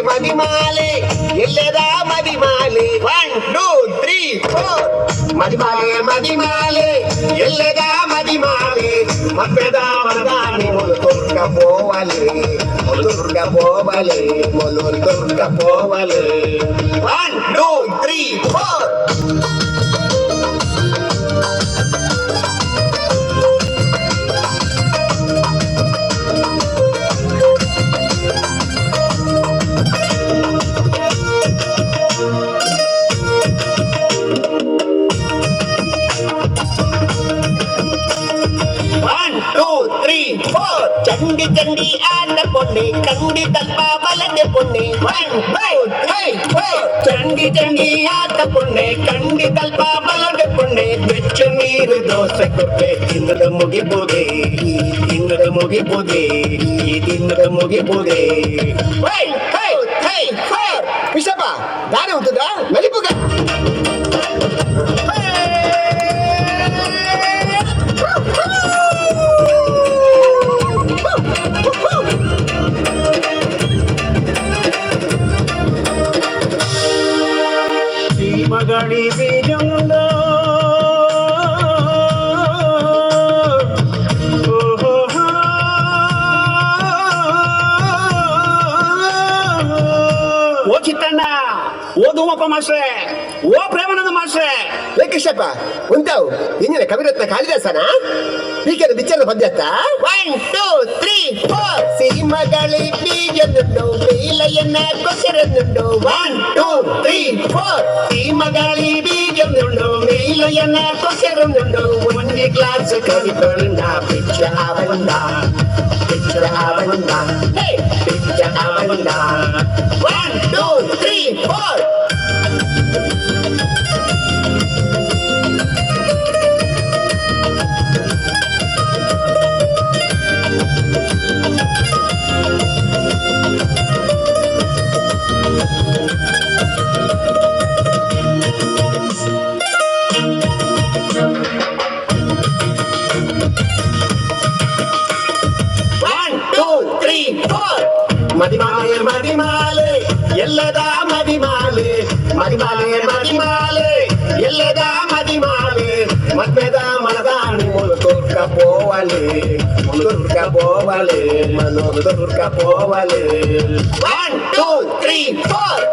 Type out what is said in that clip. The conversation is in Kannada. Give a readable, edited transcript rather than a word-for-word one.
ಮದಿಮಾಲೆ ಎಲ್ಲದ ಮದಿಮಾಲೆ 1 2 3 4 ಮದಿಮಾಲೆ ಎಲ್ಲದ ಮದಿಮಾಲೆ ಮಬ್ಬೆದ ಮರದಾನಿ ಮುಳುದುರ್ಗ ಪೋವಲೆ ಮುಳುದುರ್ಗ ಪೋವಲೆ 1 2 3 4 ಚಂಡಿ ಆಟ ಪೊನ್ನೆ ಕಂಡಿ ತಲ್ಪ ಬಲದೆ ಪೊನ್ನೆ ಚಂಡಿ ಆಟ ಪೊನ್ನೆ ಕಂಡಿ ತಲ್ಪ ಬಲದೆ ಪೊನ್ನೆ ಬೆಚ್ಚ ನೀರು ದೋಸೆ ಕೊಟ್ಟೆ ತಿನ್ನದ ಮುಗಿಬೋದೆ ಈ ತಿನ್ನದ ಮುಗಿಬೋದೆ ವಿಷಪ ದಾರಿ ಹೋಗ್ತದ ನಲಿಪುಗ ಮಗಳಿ ಬೀಜಂದ ಓ ಚಿತ್ತಣ್ಣ ಓ ಧೂಮಪ್ಪ ಮಾಸ್ಟ್ರೆ ಓ ಪ್ರೇಮಾನಂದ ಮಾಸ್ಟ್ರೆ ಕೃಷ್ಣಪ್ಪ ಉಂಟಾವು ಇನ್ನೇನೆ ಕವಿರತ್ನ ಕಾಳಿದಾಸನ ಹೀಗೆ ಬಿಚ್ಚರ ಪದ್ಯತ್ತ 1 2 3 4 ಸಿರಿಮಗಳಿ ಬೀಜನುಂಡು ಬೇಲಯ್ಯನ ಕೊಸರನುಂಡು 1 2 3 4 ಸಿರಿಮಗಳಿ ಬೀಜನುಂಡು ಬೇಲಯ್ಯನ ಕೊಸರನುಂಡು ಒಂದು ಗ್ಲಾಸ್ ಕವಿತೊಂಡ ಬಿಚ್ಚ ಅವನುಂಡ 1 2 3 4 ಮದಿಮಾಲೆ ಎಲ್ಲದ ಮದಿಮಾಲೆ ಎಲ್ಲದ ಮದಿಮಾಲೆ ಮದ್ವೆದ ಮನದಾಣಿ ಮುಳುದುರ್ಗ ಪೋವಲೆ ಮನೋದುರ್ಗ ಪೋವಲೆ 1 2 3 4